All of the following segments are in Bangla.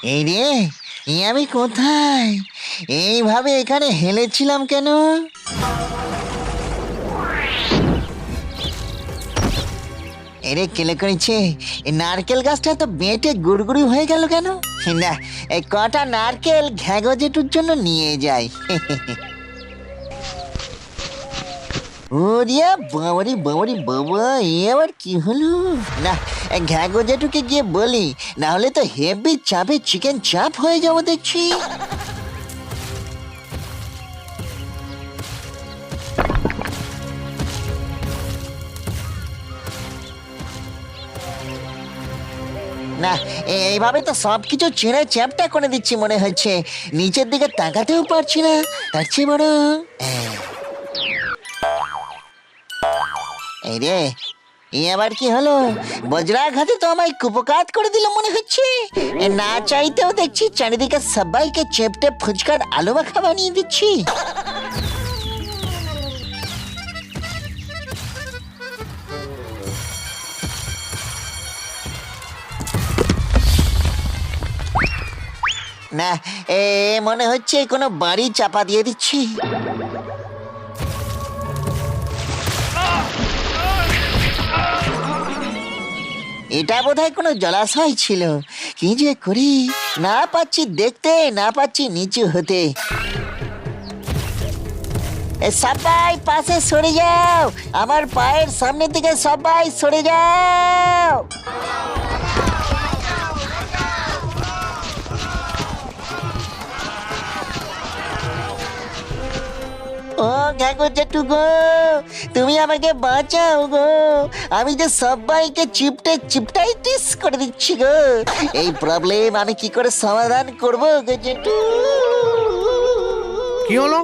এই রে, আমি কোথায়? এইভাবে এখানে হেলেছিলাম কেন? এরে কেলে করেছে, এই নারকেল গাছটা তো বেঁটে গুড়গুড়ি হয়ে গেল কেন? না, এই কটা নারকেল ঘ্যাগো জেঠুর জন্য নিয়ে যাই। ওরিয়া বাবারি বাবারি বাবা, এ আবার কি হলো? না, ঘ্যাগো জেঠুকে গিয়ে বলি, না হলে তো হেভি চাপে চিকেন চাপ হয়ে যাবো দেখছি। না, এইভাবে তো সবকিছু ছেড়ে চ্যাপটা করে দিচ্ছি মনে হচ্ছে। নিচের দিকে তাকাতেও পারছি না। তার চেয়ে বড় এই রে, আবার কি হলো? বজ্রাঘাতে তো আমায় কুপকাত করে দিল মনে হচ্ছে। না চাইতেও দেখছি চারিদিকে সবাইকে চেপটে ফুচকার আলু মাখা বানিয়ে দিচ্ছি। না, মনে হচ্ছে কোনো বাড়ি চাপা দিয়ে দিচ্ছি। এটা বোধহয় কোনো জলাশয় ছিল। কি যে করি, না পাচ্ছি দেখতে, না পাচ্ছি নিচু হতে। সবাই পাশে সরে যাও, আমার পায়ের সামনের দিকে সবাই সরে যাও। ও ঘ্যাগো জেঠু গো, তুমি আমাকে বাঁচাও গো। আমি যে সবাইকে চিপটাইটিস করে দিচ্ছি গো। এই প্রবলেম আমি কি করে সমাধান করব গো জেঠু? কি হলো?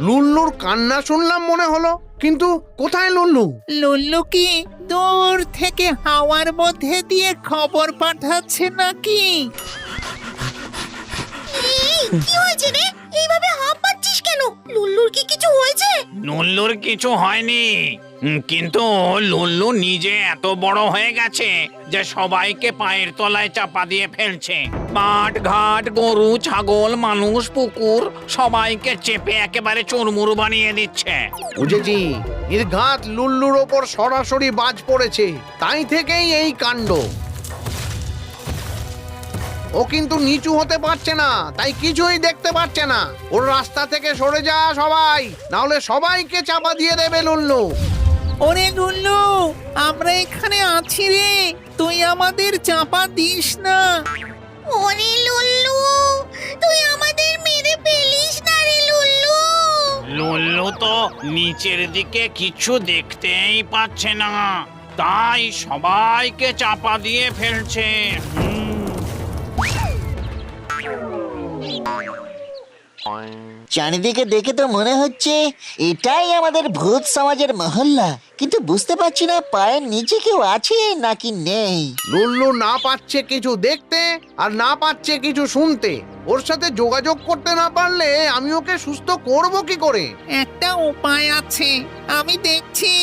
লুল্লুর কান্না শুনলাম মনে হলো, কিন্তু কোথায় লুল্লু? লুল্লু কি দূর থেকে হাওয়ার মধ্যে দিয়ে খবর পাঠাচ্ছে নাকি? কি হয়েছে রে? এইভাবে হাঁপ পাচ্ছিস কেন? লুল্লুর কি কিছু হয়েছে? লুল্লুর কিছু হয়নি, কিন্তু লুল্লু নিজে এত বড় হয়ে গেছে যে সবাইকে পায়ের তলায় চাপা দিয়ে ফেলছে। মাঠ ঘাট, গরু ছাগল, মানুষ পুকুর সবাইকে চেপে একেবারে চুরমুর বানিয়ে দিচ্ছে। বুঝেছি, নির্ঘাত লুল্লুর ওপর সরাসরি বাজ পড়েছে, তাই থেকেই এই কাণ্ড। ও কিন্তু নিচু হতে পারছে না, তাই কিছুই দেখতে পাচ্ছে না। ওর রাস্তা থেকে সরে যা সবাই, না হলে সবাইকে চাপা দিয়ে দেবে লুল্লু। ওরে লুল্লু, আমরা এখানে আছি রে, তুই আমাদের চাপা দিস না। ওরে লুল্লু, তুই আমাদের মেরে ফেলিস না রে লুল্লু। লুল্লু তো নিচের দিকে কিছু দেখতেই পাচ্ছে না, তাই সবাইকে চাপা দিয়ে ফেলছে। চারিদিকে দেখে তো মনে হচ্ছে এটাই আমাদের ভূত সমাজের মহল্লা, কিন্তু বুঝতে পারছি না পায়ের নিচে কেউ আছে নাকি নেই। লুল্লু না পাচ্ছে কিছু দেখতে আর না পাচ্ছে কিছু শুনতে। ওর সাথে যোগাযোগ করতে না পারলে আমি ওকে সুস্থ করব কি করে? একটা উপায় আছে, আমি দেখছি।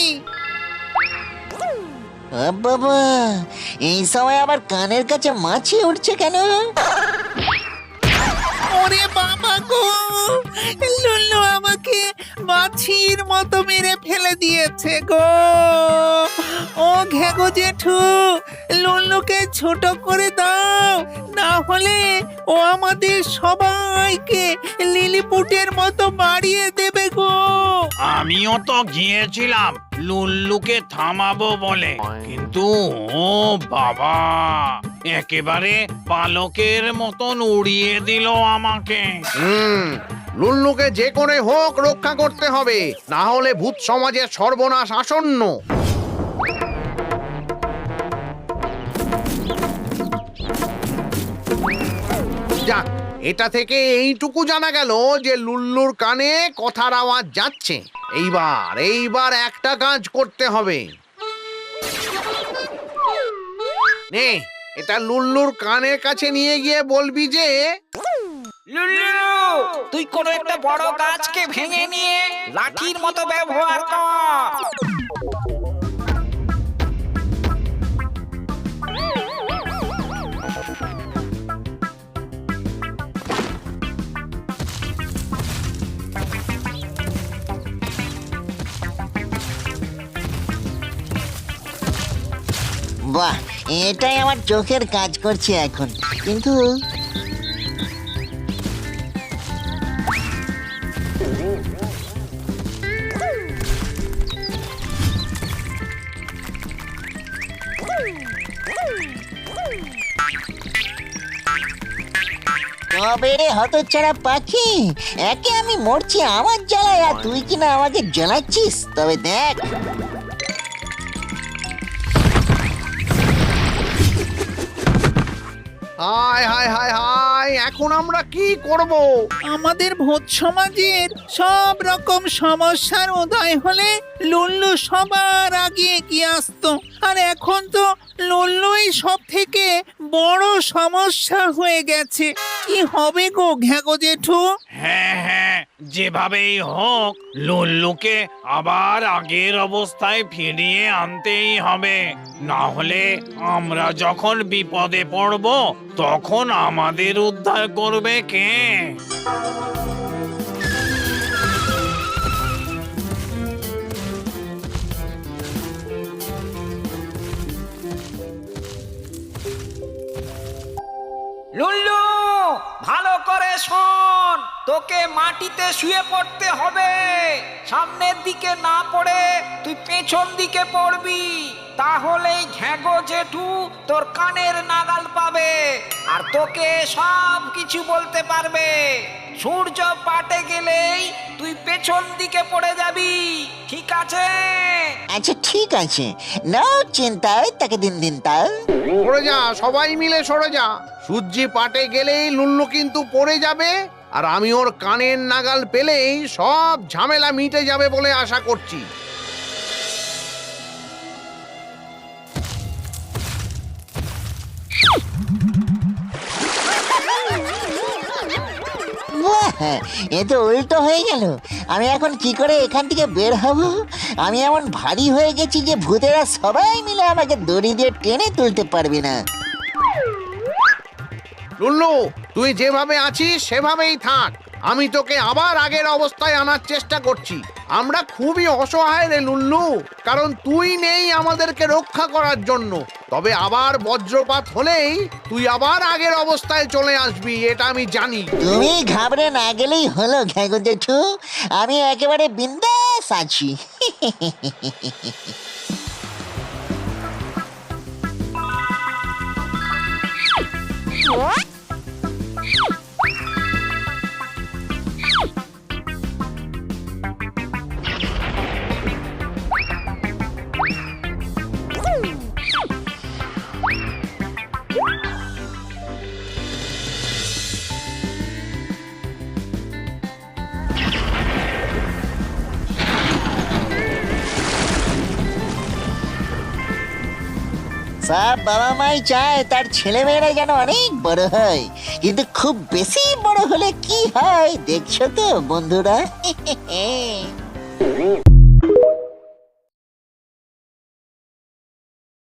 বাবা, এই সময় আবার কানের কাছে মাছি উঠছে কেন? ওরে বাবা গো, লুল্লু আমাকে মাছির মতো মেরে ফেলে দিয়েছে গো। ও ঘ্যাগো জেঠু, লুল্লুকে ছোট করে দাও, না হলে ও আমাদের সবাইকে লিলিপুটের মতো মারিয়ে দেবে গো। আমিও তো গিয়েছিলাম লুল্লুকে থামাবো বলে, কিন্তু ও বাবা, একেবারে পালকের মতন উড়িয়ে দিল আমাকে। লুল্লুকে যে করে হোক রক্ষা করতে হবে, না হলে ভূত সমাজের সর্বনাশ আসন্ন। যাক, এটা থেকে এইটুকু জানা গেল যে লুল্লুর কানে কথার আওয়াজ যাচ্ছে। এইবার একটা কাজ করতে হবে। নে, এটা লুল্লুর কানের কাছে নিয়ে গিয়ে বলবি যে, লুল্লু, তুই কোনো একটা বড় গাছকে ভেঙে নিয়ে লাঠির মতো ব্যবহার কর। বাহ, এটাই আমার চোখের কাজ করছে এখন। কিন্তু তবে রে হতচ্ছাড়া পাখি, একে আমি মরছি আমার জ্বালায়, আর তুই কিনা আমাকে জ্বালাচ্ছিস। তবে দেখ, হায় হায় হায় হায়, এখন আমরা কি করব? আমাদের ভূত সমাজের সব রকম সমস্যার উদয় হলে লুল্লু সবার আগে এগিয়ে আসতো, আর এখন তো লুল্লুই সব থেকে বড় সমস্যা হয়ে গেছে। কি হবে গো ঘ্যাগো জেঠু? হ্যাঁ হ্যাঁ, যেভাবেই হোক লুল্লুকে আবার আগের অবস্থায় ফিরিয়ে আনতেই হবে, না হলে আমরা যখন বিপদে পড়ব তখন আমাদের উদ্ধার করবে কে? লুল্লু, ভালো করে শোন, তোকে মাটিতে শুয়ে পড়তে হবে। সামনের দিকে না পড়ে তুই পেছন দিকে পড়বি, তাহলেই ঘ্যাগো জেঠু তোর কানের নাগাল পাবে আর তোকে সব কিছু বলতে পারবে। সূর্য পাটে গেলেই তুই পেছন দিকে পড়ে যাবি, ঠিক আছে? আচ্ছা ঠিক আছে, নাও চিন্তায় তাকে দিন দিন তাল। সরে যা, সবাই মিলে সরে যা। সূর্যি পাটে গেলেই লুল্লু কিন্তু পড়ে যাবে, আর আমি ওর কানের নাগাল পেলেই সব ঝামেলা মিটে যাবে বলে আশা করছি। বাহ, এ তো উল্টো হয়ে গেল। আমি এখন কি করে এখান থেকে বের হব? আমি এমন ভারী হয়ে গেছি যে ভূতেরা সবাই মিলে আমাকে দড়ি দিয়ে টেনে তুলতে পারবে না। লুল্লু, তুই যেভাবে আছিস সেভাবেই থাক, আমি তোকে আবার আগের অবস্থায় আনার চেষ্টা করছি। আমরা খুবই অসহায় রে লুল্লু, কারণ তুই নেই আমাদেরকে রক্ষা করার জন্য। তবে আবার বজ্রপাত হলেই তুই আবার আগের অবস্থায় চলে আসবি, এটা আমি জানি। তুমি ঘাবড়ে না গেলেই হলো ঘ্যাগো জেঠু, আমি একেবারে বিন্দাস আছি। সব বাবা মাই চায় তার ছেলেমেয়েরা যেন অনেক বড় হয়, কিন্তু খুব বেশি বড় হলে কি হয় দেখছো তো বন্ধুরা।